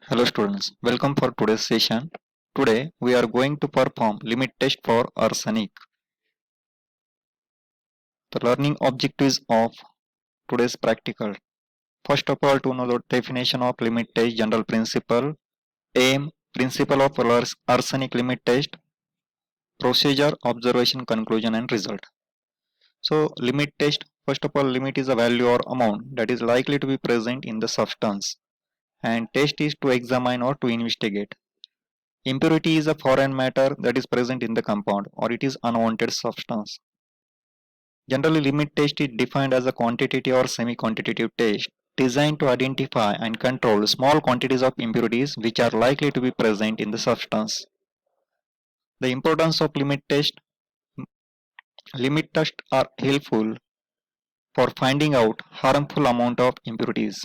Hello students, welcome for today's session. Today we are going to perform limit test for arsenic. The learning objectives of today's practical. First of all, to know the definition of limit test, general principle, aim, principle of arsenic limit test, procedure, observation, conclusion and result. So limit test, first of all, limit is a value or amount that is likely to be present in the substance, and test is to examine or to investigate. Impurity is a foreign matter that is present in the compound or it is unwanted substance. Generally, limit test is defined as a quantitative or semi-quantitative test designed to identify and control small quantities of impurities which are likely to be present in the substance. The importance of limit tests are helpful for finding out harmful amount of impurities.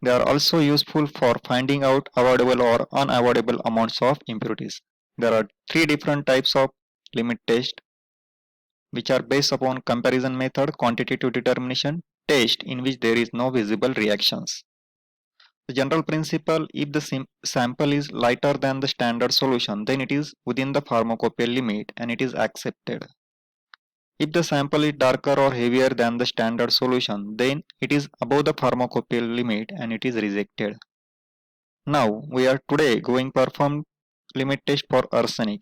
They are also useful for finding out avoidable or unavoidable amounts of impurities. There are three different types of limit test which are based upon comparison method, quantitative determination, test in which there is no visible reactions. The general principle, if the sample is lighter than the standard solution, then it is within the pharmacopoeial limit and it is accepted. If the sample is darker or heavier than the standard solution, then it is above the pharmacopoeial limit and it is rejected. Now, we are today going to perform limit test for arsenic.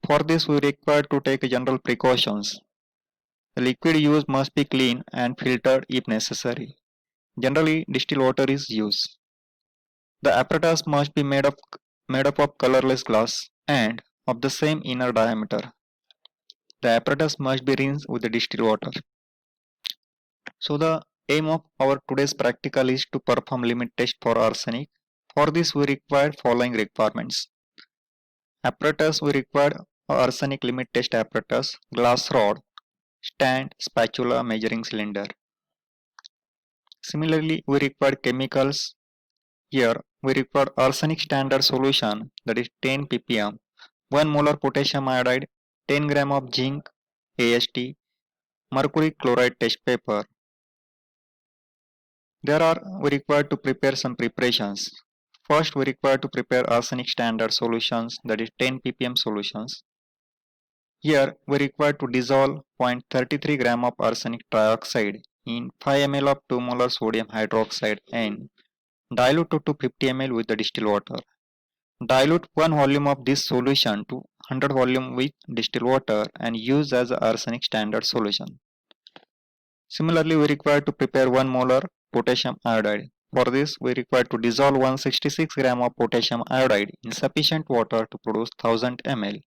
For this, we require to take general precautions. The liquid used must be clean and filtered if necessary. Generally, distilled water is used. The apparatus must be made up of colorless glass and of the same inner diameter. The apparatus must be rinsed with the distilled water. So the aim of our today's practical is to perform limit test for arsenic. For this we require following requirements. Apparatus we require arsenic limit test apparatus, glass rod, stand, spatula, measuring cylinder. Similarly, we require chemicals. Here, we require arsenic standard solution that is 10 ppm, 1 molar potassium iodide, 10 gram of zinc, AST, mercury chloride test paper. We require to prepare some preparations. First, we require to prepare arsenic standard solutions that is 10 ppm solutions. Here, we require to dissolve 0.33 gram of arsenic trioxide in 5 ml of 2 molar sodium hydroxide and dilute to 50 ml with the distilled water. Dilute 1 volume of this solution to 100 volume with distilled water and use as a arsenic standard solution. Similarly, we require to prepare 1 molar potassium iodide. For this, we require to dissolve 166 gram of potassium iodide in sufficient water to produce 1000 ml.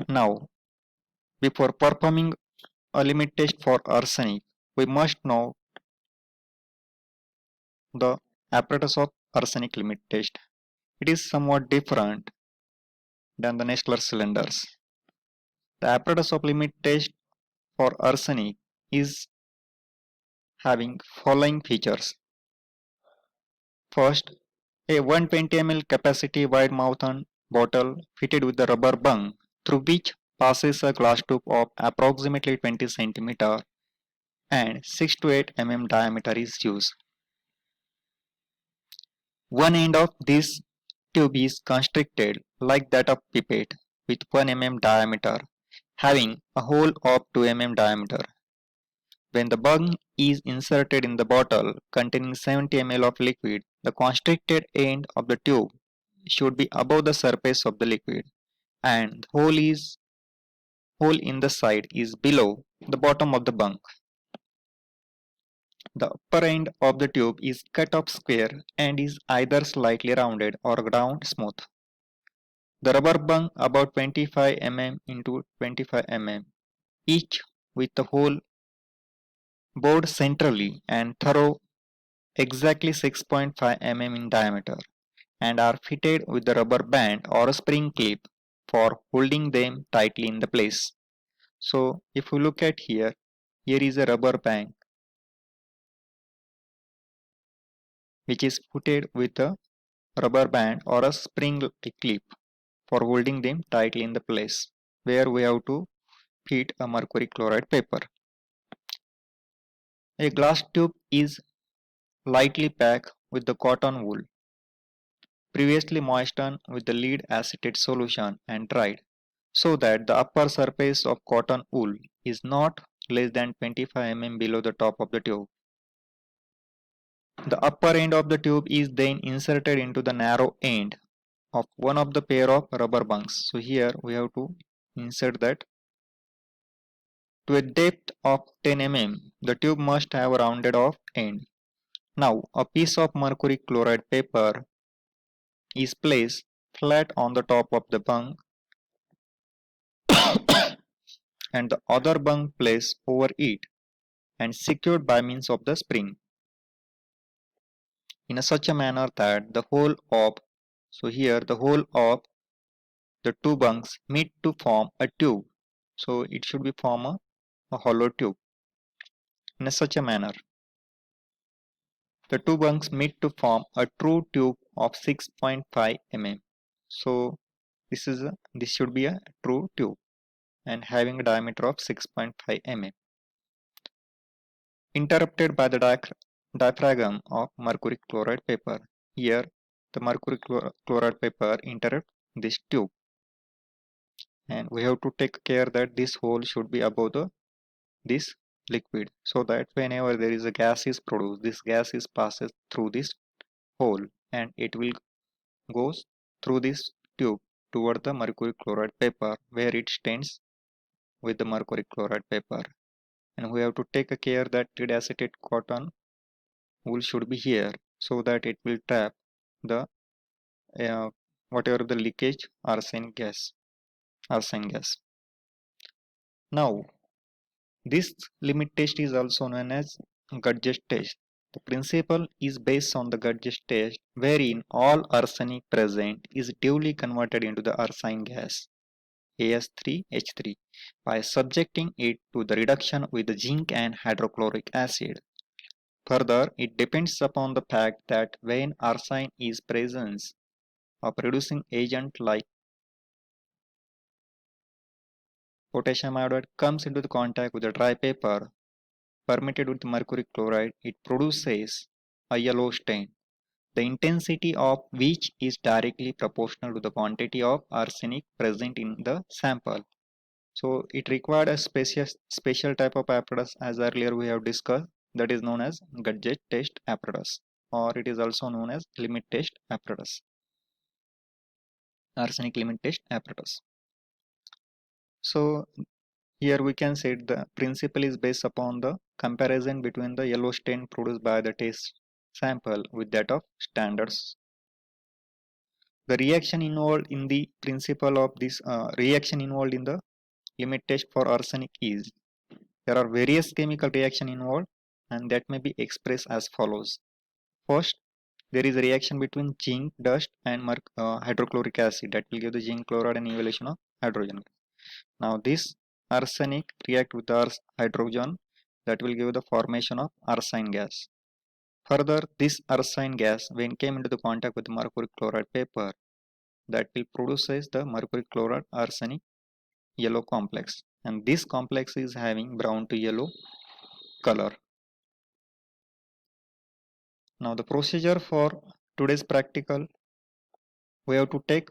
Now, before performing a limit test for arsenic, we must know the apparatus of arsenic limit test. It is somewhat different than the Nestler cylinders. The apparatus of limit test for arsenic is having following features. First, a 120 ml capacity wide mouthed bottle fitted with a rubber bung through which passes a glass tube of approximately 20 cm and 6 to 8 mm diameter is used. One end of this tube is constricted like that of pipette with 1 mm diameter, having a hole of 2 mm diameter. When the bung is inserted in the bottle containing 70 ml of liquid, the constricted end of the tube should be above the surface of the liquid and the hole in the side is below the bottom of the bung. The upper end of the tube is cut off square and is either slightly rounded or ground smooth. The rubber bung about 25 mm into 25 mm, each with the hole bored centrally and thorough exactly 6.5 mm in diameter and are fitted with the rubber band or a spring clip for holding them tightly in the place. So if we look at here is a rubber band which is fitted with a rubber band or a spring clip for holding them tightly in the place where we have to fit a mercury chloride paper. A glass tube is Lightly pack with the cotton wool. Previously moistened with the lead acetate solution and dried so that the upper surface of cotton wool is not less than 25 mm below the top of the tube. The upper end of the tube is then inserted into the narrow end of one of the pair of rubber bungs. So here we have to insert that. To a depth of 10 mm, the tube must have a rounded off end. Now a piece of mercury chloride paper is placed flat on the top of the bung and the other bung placed over it and secured by means of the spring in such a manner that the whole of the whole of the two bunks meet to form a tube. So it should be form a hollow tube in such a manner. The two bunks meet to form a true tube of 6.5 mm. So this should be a true tube and having a diameter of 6.5 mm. Interrupted by the diaphragm of mercury chloride paper. Here the mercury chloride paper interrupt this tube and we have to take care that this hole should be above this liquid so that whenever there is a gas is produced, this gas is passes through this hole and it will goes through this tube toward the mercury chloride paper where it stands with the mercury chloride paper. And we have to take care that lead acetate cotton wool should be here so that it will trap the uh, whatever the leakage arsenic gas. Now this limit test is also known as Gudge's test. The principle is based on the Gudge's test wherein all arsenic present is duly converted into the arsine gas As3H3 by subjecting it to the reduction with zinc and hydrochloric acid. Further, it depends upon the fact that when arsine is present, a producing agent like potassium iodide comes into the contact with the dry paper permeated with mercury chloride, it produces a yellow stain, the intensity of which is directly proportional to the quantity of arsenic present in the sample. So it required a special type of apparatus as earlier we have discussed, that is known as Gudge test apparatus, or it is also known as limit test apparatus, arsenic limit test apparatus. So here we can say the principle is based upon the comparison between the yellow stain produced by the test sample with that of standards. The reaction involved in the principle of this reaction involved in the limit test for arsenic is there are various chemical reaction involved and that may be expressed as follows. First, there is a reaction between zinc dust and hydrochloric acid that will give the zinc chloride and evaluation of hydrogen. Now this arsenic react with the hydrogen that will give the formation of arsine gas. Further, this arsine gas when came into the contact with the mercury chloride paper that will produces the mercury chloride arsenic yellow complex and this complex is having brown to yellow color. Now the procedure for today's practical, we have to take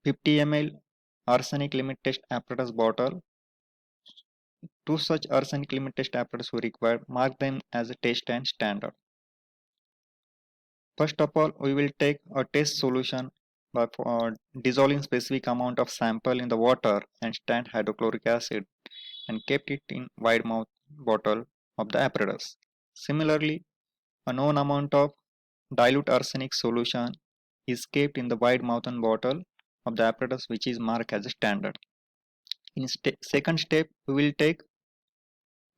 50 ml arsenic limit test apparatus bottle. Two such arsenic limit test apparatus we require, mark them as a test and standard. First of all, we will take a test solution by dissolving specific amount of sample in the water and stand hydrochloric acid and kept it in wide mouth bottle of the apparatus. Similarly, a known amount of dilute arsenic solution is kept in the wide mouth bottle of the apparatus which is marked as a standard. In second step, we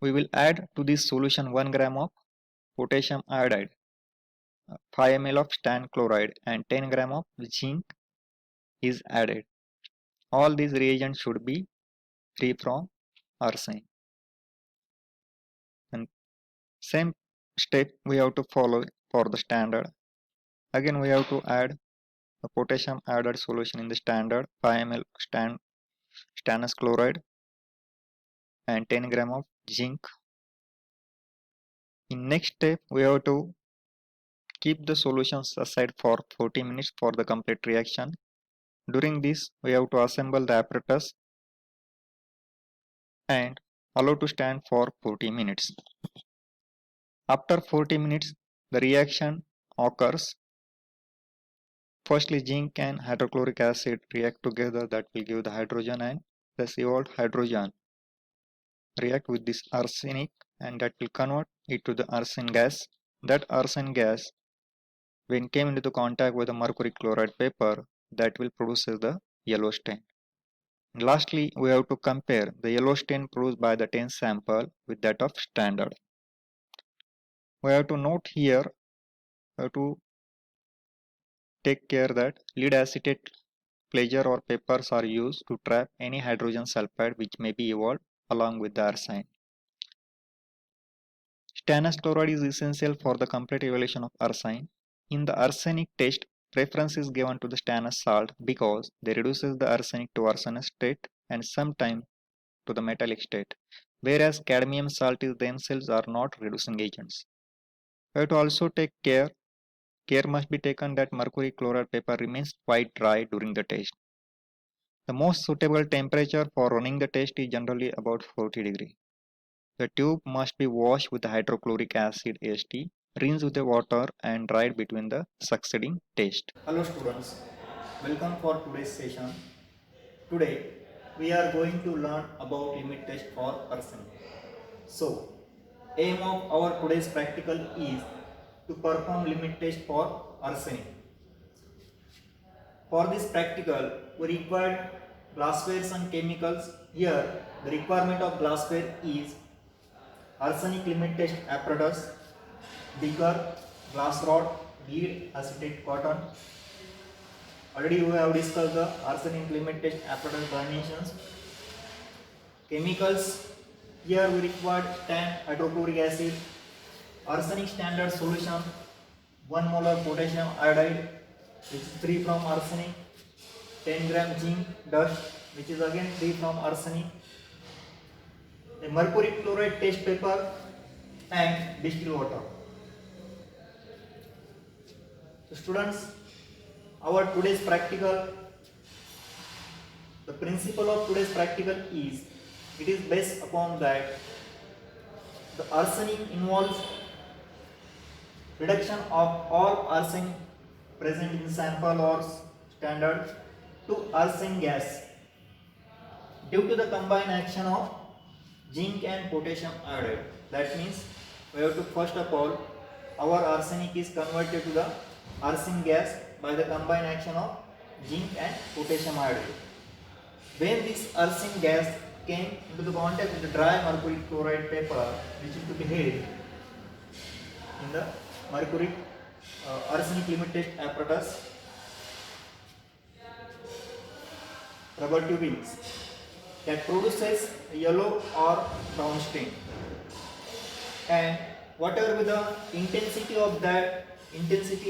will add to this solution 1 gram of potassium iodide, 5 ml of stan chloride and 10 gram of zinc is added. All these reagents should be free from arsenic. And same step we have to follow for the standard. Again we have to add the potassium iodide solution in the standard 5 ml stannous chloride and 10 gram of zinc. In next step we have to Keep the solutions aside for 40 minutes for the complete reaction. During this, we have to assemble the apparatus and allow to stand for 40 minutes. After 40 minutes, the reaction occurs. Firstly, zinc and hydrochloric acid react together, that will give the hydrogen, and the evolved hydrogen react with this arsenic, and that will convert it to the arsine gas. That arsine gas, when came into the contact with the mercury chloride paper, that will produce the yellow stain. And lastly, we have to compare the yellow stain produced by the 10 sample with that of standard. We have to note here, we have to take care that lead acetate pleasure or papers are used to trap any hydrogen sulfide which may be evolved along with the arsine. Stannous chloride is essential for the complete evaluation of arsine. In the arsenic test, preference is given to the stannous salt because they reduces the arsenic to arsenous state and sometimes to the metallic state, whereas cadmium salt is themselves are not reducing agents. We have to also take care. Care must be taken that mercury chloride paper remains quite dry during the test. The most suitable temperature for running the test is generally about 40 degrees. The tube must be washed with hydrochloric acid AST, rinsed with the water and dried between the succeeding test. Hello students, welcome for today's session. Today we are going to learn about limit test for arsenic. So, aim of our today's practical is to perform limit test for arsenic. For this practical, we require glasswares and chemicals. Here, the requirement of glassware is arsenic limit test apparatus, beaker, glass rod, lead acetate cotton. Already we have discussed the arsenic limit test apparatus dimensions. Chemicals, here we require tan hydrochloric acid, arsenic standard solution, 1 molar potassium iodide, which is 3 from arsenic, 10 gram zinc dust, which is again 3 from arsenic, a mercury chloride test paper, and distilled water. So students, our today's practical, the principle of today's practical is, it is based upon that the arsenic involves reduction of all arsenic present in sample or standard to arsenic gas due to the combined action of zinc and potassium iodide. That means we have to first of all, our arsenic is converted to the arsenic gas by the combined action of zinc and potassium iodide. When this arsenic gas came into the contact with the dry mercury chloride paper, which is to be held in the mercury arsenic limit test apparatus rubber tubings, that produces a yellow or brown stain, and whatever be the intensity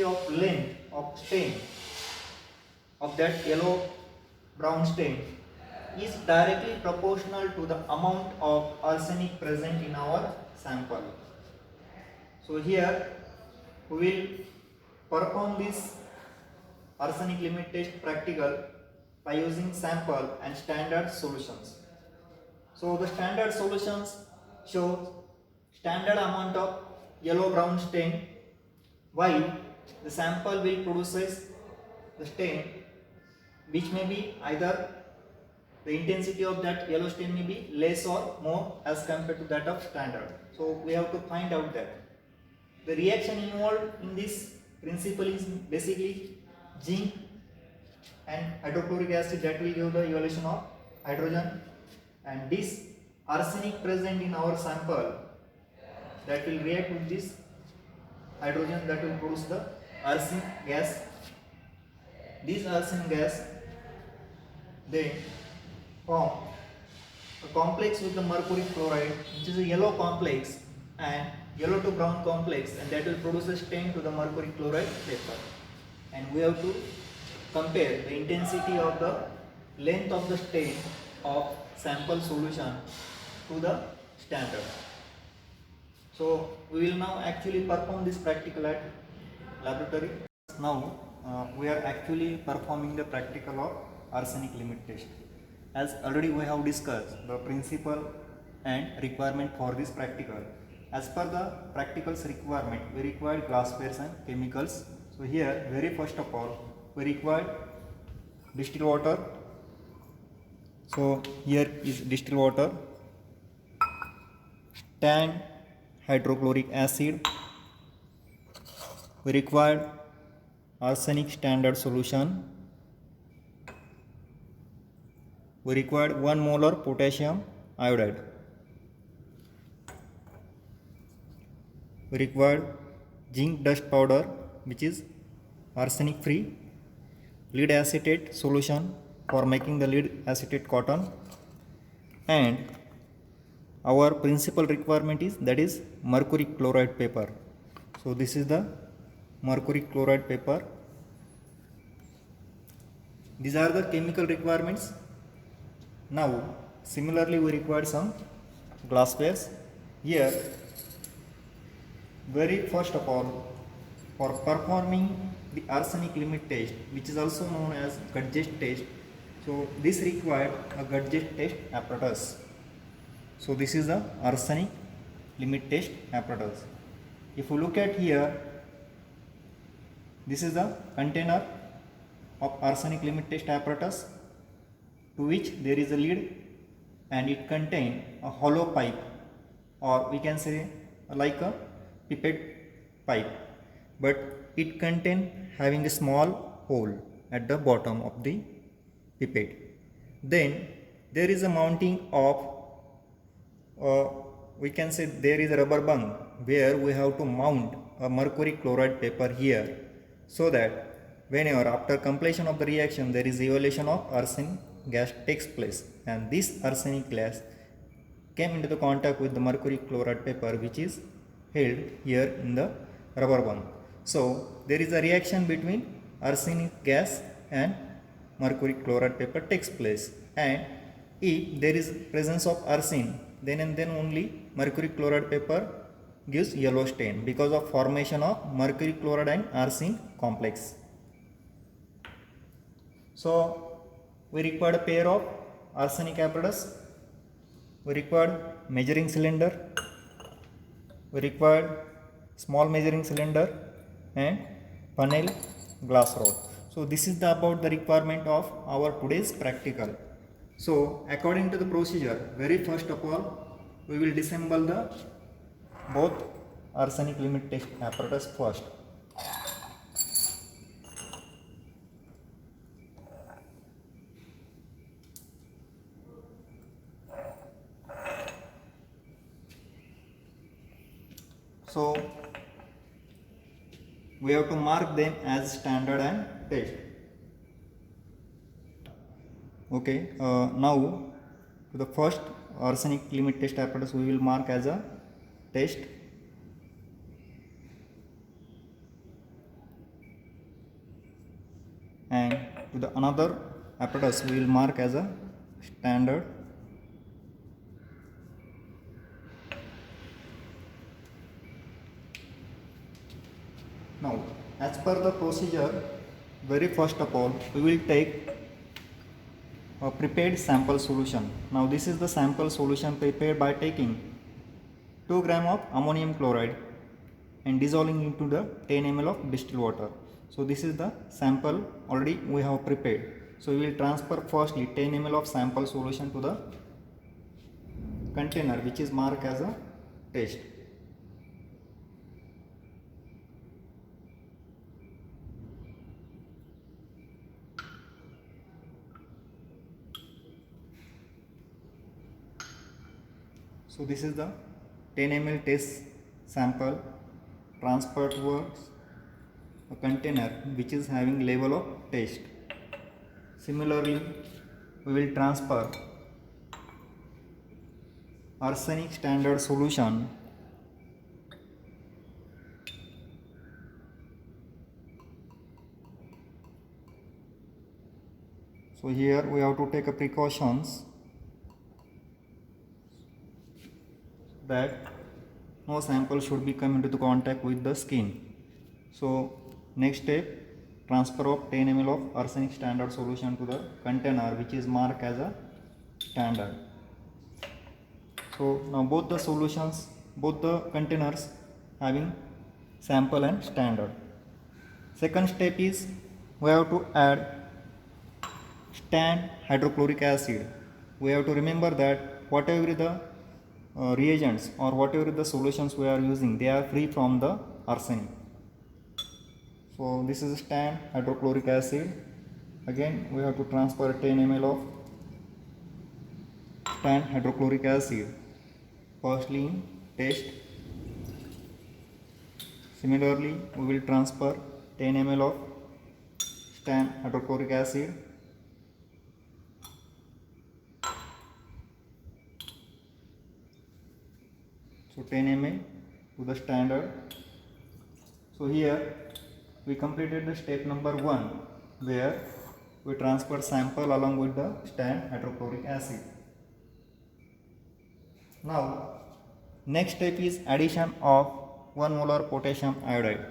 of length of stain of that yellow brown stain is directly proportional to the amount of arsenic present in our sample. So here we will perform this arsenic limit test practical by using sample and standard solutions. So the standard solutions show standard amount of yellow brown stain, while the sample will produces the stain which may be either the intensity of that yellow stain may be less or more as compared to that of standard. So we have to find out that the reaction involved in this principle is basically zinc and hydrochloric acid, that will give the evaluation of hydrogen, and this arsenic present in our sample, that will react with this hydrogen, that will produce the arsenic gas. This arsenic gas then form a complex with the mercury chloride, which is a yellow complex and yellow to brown complex, and that will produce a stain to the mercury chloride paper. And we have to compare the intensity of the length of the stain of sample solution to the standard. So we will now actually perform this practical at laboratory. Now we are actually performing the practical of arsenic limit test. As already we have discussed the principle and requirement for this practical. As per the practicals requirement, we require glasswares and chemicals. So here very first of all we require distilled water. So here is distilled water, tan hydrochloric acid. We require arsenic standard solution. We required 1 molar potassium iodide. We required zinc dust powder, which is arsenic free, lead acetate solution for making the lead acetate cotton, and our principal requirement is, that is, mercury chloride paper. So this is the mercury chloride paper. These are the chemical requirements. Now similarly we require some glasswares. Here very first of all, for performing the arsenic limit test, which is also known as Gudge test, so this required a Gudge test apparatus. So this is the arsenic limit test apparatus. If you look at here, this is the container of arsenic limit test apparatus, to which there is a lid, and it contains a hollow pipe, or we can say like a pipette pipe, but it contains having a small hole at the bottom of the pipette. Then there is a mounting of we can say there is a rubber bung where we have to mount a mercury chloride paper here, so that whenever after completion of the reaction there is evaluation of arsenic gas takes place, and this arsenic gas came into the contact with the mercury chloride paper, which is held here in the rubber band. So there is a reaction between arsenic gas and mercury chloride paper takes place, and if there is presence of arsine, then and then only mercury chloride paper gives yellow stain because of formation of mercury chloride and arsine complex. So we required a pair of arsenic apparatus. We required measuring cylinder. We required small measuring cylinder and funnel glass rod. So this is about the requirement of our today's practical. So according to the procedure, very first of all we will disassemble the both arsenic limit test apparatus first. So we have to mark them as standard and test. Okay, now to the first arsenic limit test apparatus we will mark as a test. And to the another apparatus we will mark as a standard. Now as per the procedure, very first of all we will take a prepared sample solution. Now this is the sample solution prepared by taking 2 gram of ammonium chloride and dissolving into the 10 ml of distilled water. So this is the sample already we have prepared. So we will transfer firstly 10 ml of sample solution to the container which is marked as a test. So this is the 10 ml test sample transferred towards a container which is having label of test. Similarly, we will transfer arsenic standard solution so here we have to take a precautions that no sample should be come into the contact with the skin. So next step, transfer of 10 ml of arsenic standard solution to the container which is marked as a standard. So now both the solutions, both the containers having sample and standard. Second step is we have to add stand hydrochloric acid. We have to remember that whatever the reagents or whatever the solutions we are using, they are free from the arsenic. So this is stand hydrochloric acid. Again we have to transfer 10 ml of stand hydrochloric acid firstly in test. Similarly we will transfer 10 ml of stand hydrochloric acid so 10 ml to the standard. So here we completed the step number 1 where we transfer sample along with the stand hydrochloric acid. Now next step is addition of 1 molar potassium iodide.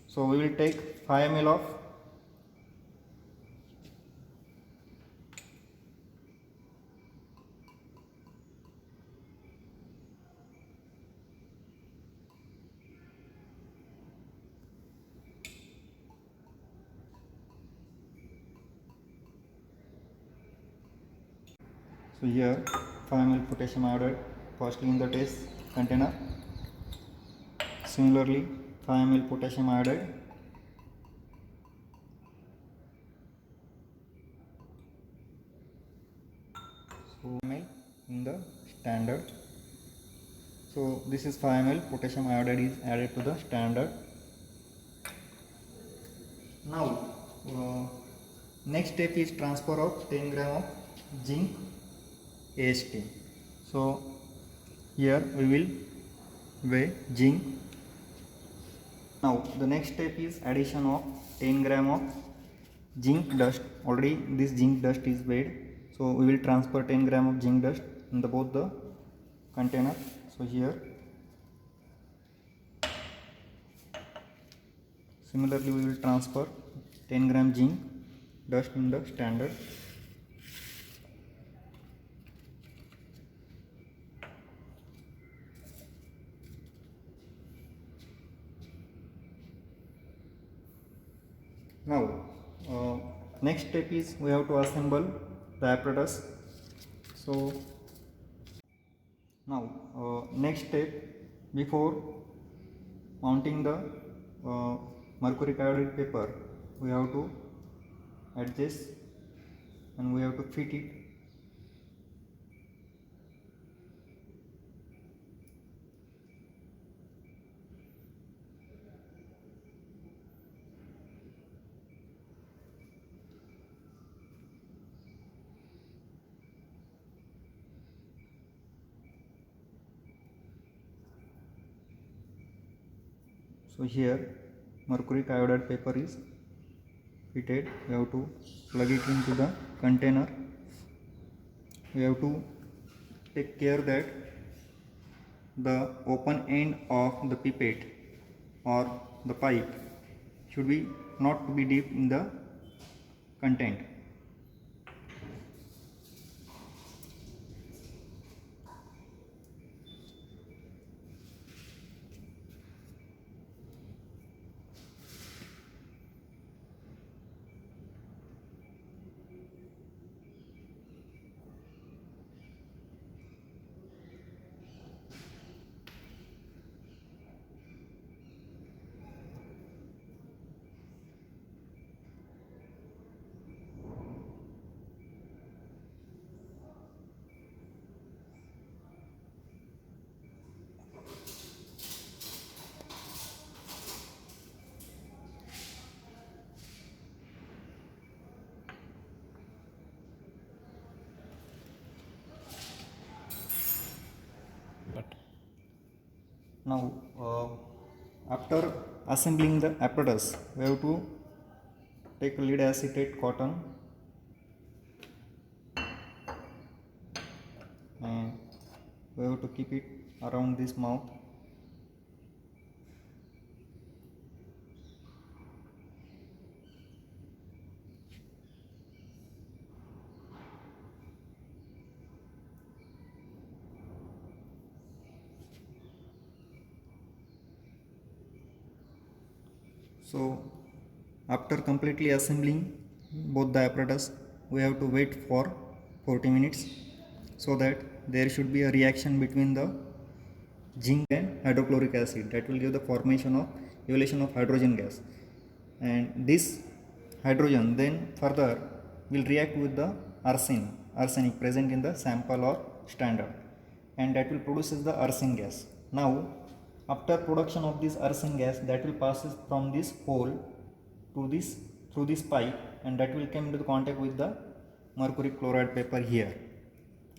So we will take 5 ml of so here 5 ml potassium iodide firstly in the test container. Similarly 5 ml potassium iodide so ml in the standard. So this is 5 ml potassium iodide is added to the standard. Now next step is transfer of 10 gram of zinc AST. So here we will weigh zinc. Now the next step is addition of 10 gram of zinc dust. Already this zinc dust is weighed, so we will transfer 10 gram of zinc dust in the both the container. So here similarly we will transfer 10 gram zinc dust in the standard. Now next step is we have to assemble the apparatus. So now next step, before mounting the mercury iodide paper, we have to adjust and we have to fit it. So here mercury iodide paper is fitted. We have to plug it into the container. We have to take care that the open end of the pipette or the pipe should be not to be deep in the content. Now after assembling the apparatus, we have to take lead acetate cotton and we have to keep it around this mouth. So after completely assembling both the apparatus, we have to wait for 40 minutes so that there should be a reaction between the zinc and hydrochloric acid that will give the formation of evolution of hydrogen gas, and this hydrogen then further will react with the arsenic present in the sample or standard, and that will produces the arsenic gas. Now after production of this arsenic gas, that will passes from this hole to this through this pipe, and that will come into the contact with the mercury chloride paper here.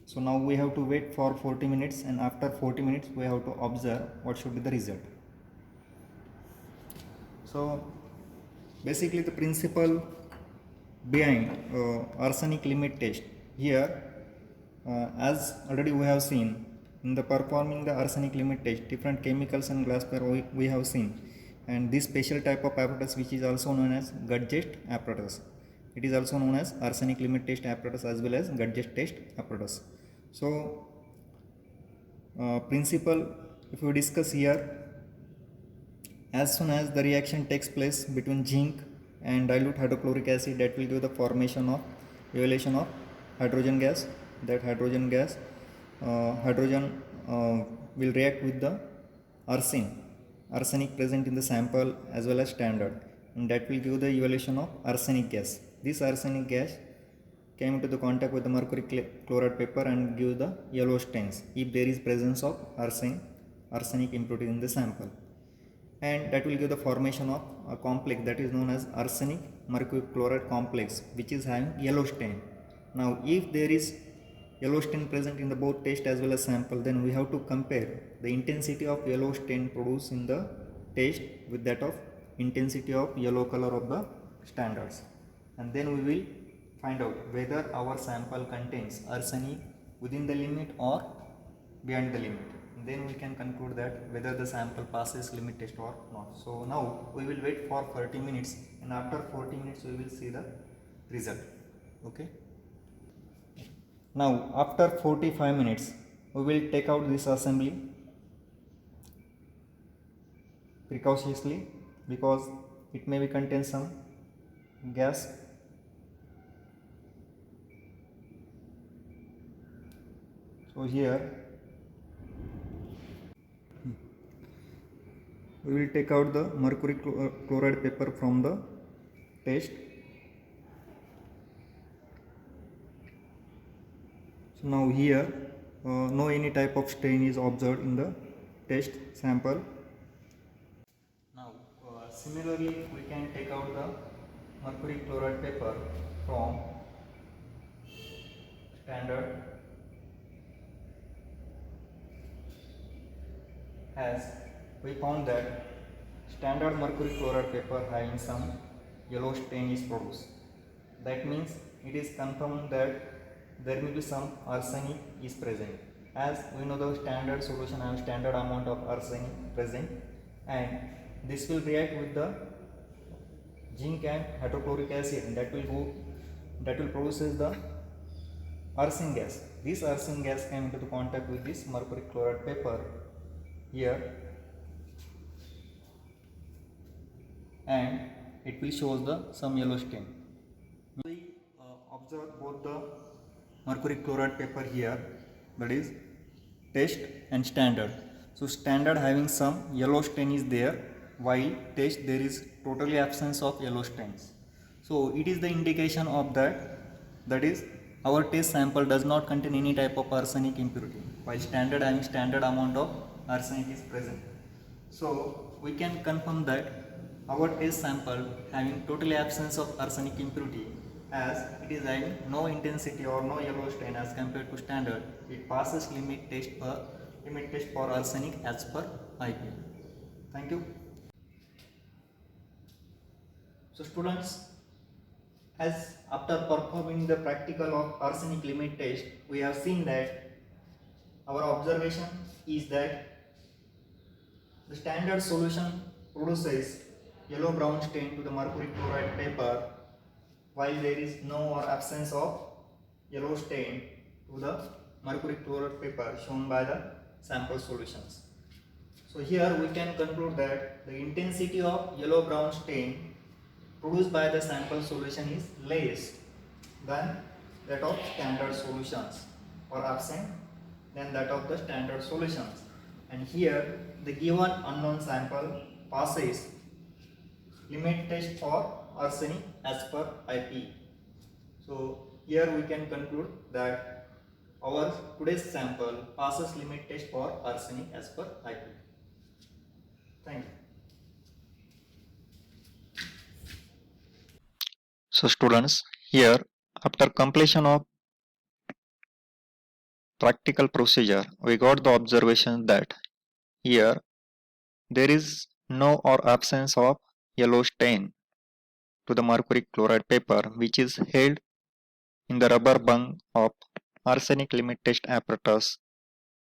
So now we have to wait for 40 minutes, and after 40 minutes we have to observe what should be the result. So basically the principle behind arsenic limit test here, as already we have seen in the performing the arsenic limit test, different chemicals and glassware we have seen, and this special type of apparatus which is also known as Gudge's apparatus. It is also known as arsenic limit test apparatus as well as Gudge's test apparatus. So principle, if we discuss here, as soon as the reaction takes place between zinc and dilute hydrochloric acid, that will give the formation of evolution of hydrogen gas. That hydrogen will react with the arsenic present in the sample as well as standard, and that will give the evolution of arsenic gas. This arsenic gas came into the contact with the mercury chloride paper and give the yellow stains if there is presence of arsenic impurity in the sample, and that will give the formation of a complex that is known as arsenic mercury chloride complex, which is having yellow stain. Now if there is yellow stain present in the both test as well as sample, then we have to compare the intensity of yellow stain produced in the test with that of intensity of yellow color of the standards, and then we will find out whether our sample contains arsenic within the limit or beyond the limit. Then we can conclude that whether the sample passes limit test or not. So now we will wait for 30 minutes, and after 40 minutes we will see the result. Okay. Now after 45 minutes we will take out this assembly precautiously, because it may be contain some gas. So here we will take out the mercury chloride paper from the test. So now here no any type of stain is observed in the test sample. Now similarly we can take out the mercury chloride paper from standard, as we found that standard mercury chloride paper having some yellow stain is produced. That means it is confirmed that there may be some arsenic is present, as we know the standard solution has standard amount of arsenic present, and this will react with the zinc and hydrochloric acid, and that will produces the arsenic gas. This arsenic gas came into the contact with this mercury chloride paper here, and it will show the some yellow stain. We observe both the mercury chloride paper here, that is test and standard. So standard having some yellow stain is there, while test there is totally absence of yellow stains. So it is the indication of that is our test sample does not contain any type of arsenic impurity, while standard having standard amount of arsenic is present. So we can confirm that our test sample having totally absence of arsenic impurity, as it is having no intensity or no yellow stain as compared to standard. It passes limit test for arsenic as per IPM. Thank you. So students, as after performing the practical of arsenic limit test, we have seen that our observation is that the standard solution produces yellow brown stain to the mercury chloride paper, while there is no or absence of yellow stain to the mercury chloride paper shown by the sample solutions. So here we can conclude that the intensity of yellow-brown stain produced by the sample solution is less than that of standard solutions, or absent than that of the standard solutions. And here the given unknown sample passes limit test for arsenic as per IP. So here we can conclude that our today's sample passes limit test for arsenic as per IP. Thank you. So students, here after completion of practical procedure, we got the observation that here there is no or absence of yellow stain to the mercury chloride paper which is held in the rubber bung of arsenic limit test apparatus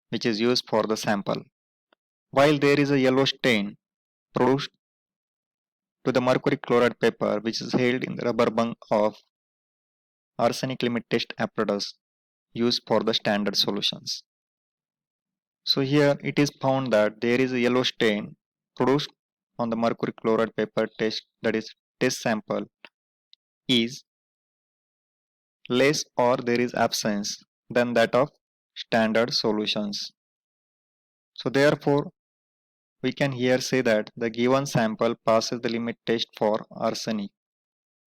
which is used for the sample. While there is a yellow stain produced to the mercury chloride paper which is held in the rubber bung of arsenic limit test apparatus used for the standard solutions. So here it is found that there is a yellow stain produced on the mercury chloride paper test, that is test sample, is less or there is absence than that of standard solutions. So therefore we can here say that the given sample passes the limit test for arsenic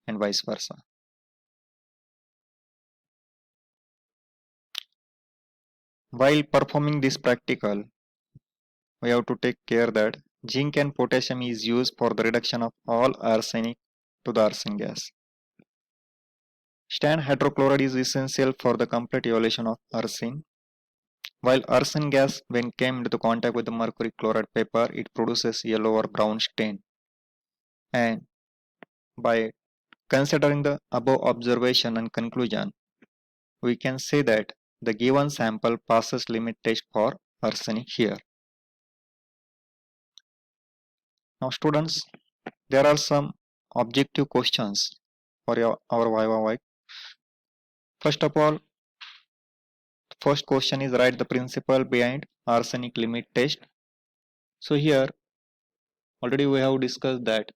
and vice versa. While performing this practical, we have to take care that zinc and potassium is used for the reduction of all arsenic to the arsen gas. Stan hydrochloride is essential for the complete evaluation of arsine. While arsen gas, when came into contact with the mercury chloride paper, it produces yellow or brown stain. And by considering the above observation and conclusion, we can say that the given sample passes limit test for arsenic here. Now students, there are some objective questions for our Viva. First of all, first question is write the principle behind arsenic limit test. So here already we have discussed that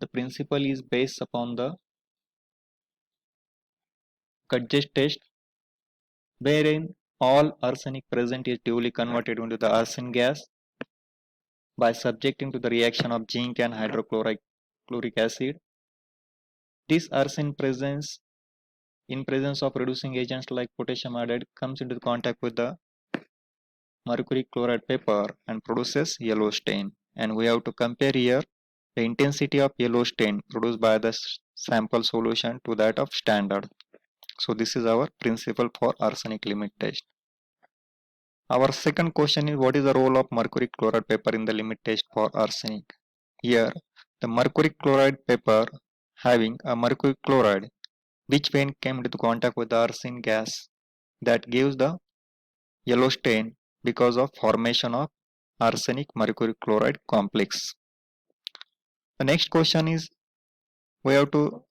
the principle is based upon the Gudge's test, wherein all arsenic present is duly converted into the arsen gas by subjecting to the reaction of zinc and hydrochloric acid. This arsen presence in presence of reducing agents like potassium iodide comes into contact with the mercury chloride paper and produces yellow stain. And we have to compare here the intensity of yellow stain produced by the sample solution to that of standard. So this is our principle for arsenic limit test. Our second question is what is the role of mercury chloride paper in the limit test for arsenic? Here the mercury chloride paper having a mercury chloride which when came into contact with the arsene gas that gives the yellow stain because of formation of arsenic mercury chloride complex. The next question is we have to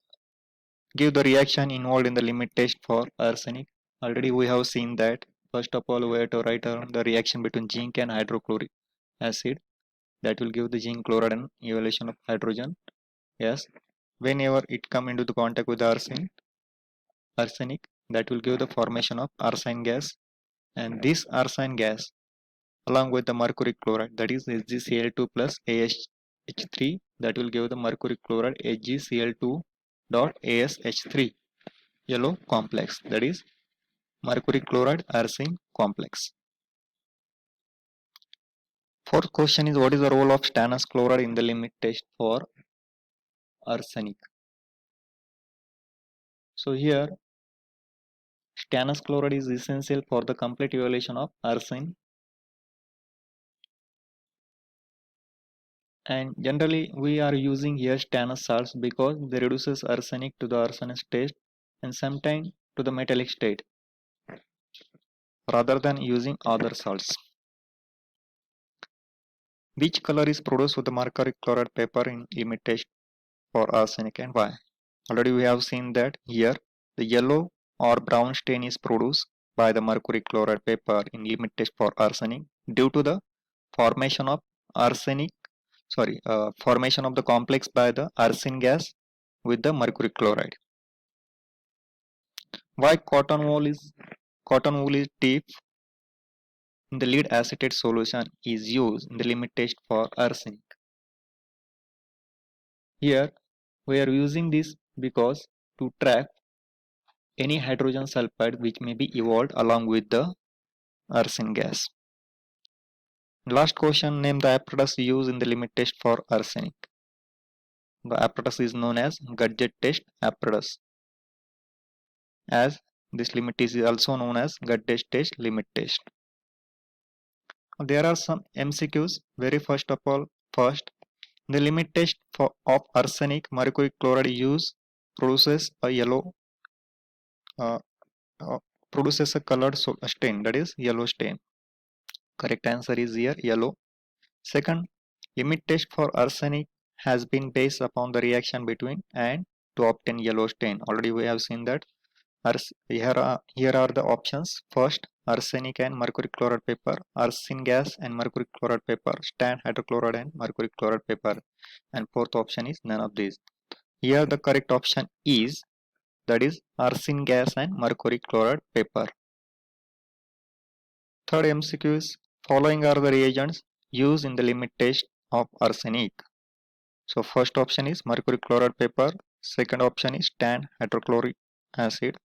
give the reaction involved in the limit test for arsenic. Already we have seen that first of all we have to write down the reaction between zinc and hydrochloric acid that will give the zinc chloride and evaluation of hydrogen. Yes, whenever it come into the contact with the arsenic that will give the formation of arsine gas, and this arsine gas along with the mercury chloride that is HgCl2 plus ASH3 that will give the mercury chloride HgCl2 dot ASH3 yellow complex, that is mercury chloride arsine complex. Fourth question is what is the role of stannous chloride in the limit test for arsenic? So here stannous chloride is essential for the complete evaluation of arsine, and generally we are using here stannous salts because they reduces arsenic to the arsenic state and sometimes to the metallic state rather than using other salts. Which color is produced with the mercury chloride paper in limit test for arsenic and why? Already we have seen that here the yellow or brown stain is produced by the mercury chloride paper in limit test for arsenic due to the formation of formation of the complex by the arsine gas with the mercury chloride. Why cotton wool is deep in the lead acetate solution is used in the limit test for arsenic. Here we are using this because to trap any hydrogen sulfide which may be evolved along with the arsine gas. Last question, name the apparatus used in the limit test for arsenic. The apparatus is known as gadget test apparatus, as this limit is also known as gadget test limit test. There are some MCQs. Very first of all, the limit test of arsenic mercury chloride use produces a yellow uh, produces a colored stain, that is yellow stain. Correct answer is here yellow. Second, limit test for arsenic has been based upon the reaction between and to obtain yellow stain. Already we have seen that. Here are the options. First, arsenic and mercury chloride paper, arsine gas and mercury chloride paper, stand hydrochloride and mercury chloride paper, and fourth option is none of these. Here the correct option is, that is arsine gas and mercury chloride paper. Third MCQ is, following are the reagents used in the limit test of arsenic. So first option is mercury chloride paper, second option is tan hydrochloric acid,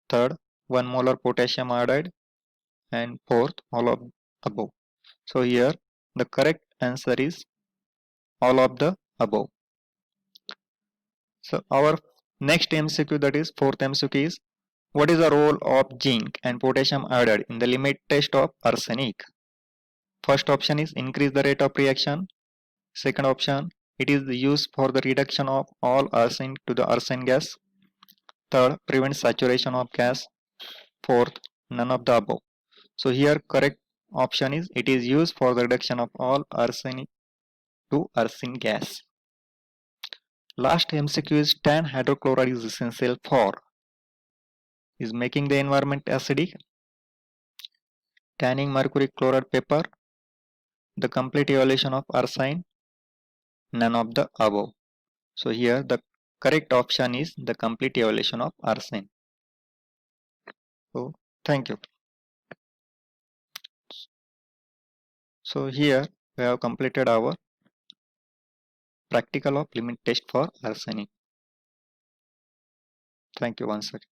third 1 molar potassium iodide, and fourth all of above. So here the correct answer is all of the above. So our next MCQ, that is fourth MCQ, is what is the role of zinc and potassium iodide in the limit test of arsenic? First option is increase the rate of reaction. Second option, it is used for the reduction of all arsine to the arsine gas. Third, prevent saturation of gas. Fourth, none of the above. So here correct option is, it is used for the reduction of all arsenic to arsine gas. Last MCQ is, tan hydrochloride is essential for is making the environment acidic, tanning mercury chloride paper, the complete evaluation of arsine, none of the above. So here the correct option is the complete evaluation of arsine. So thank you. So here we have completed our practical of limit test for arsenic. Thank you once again.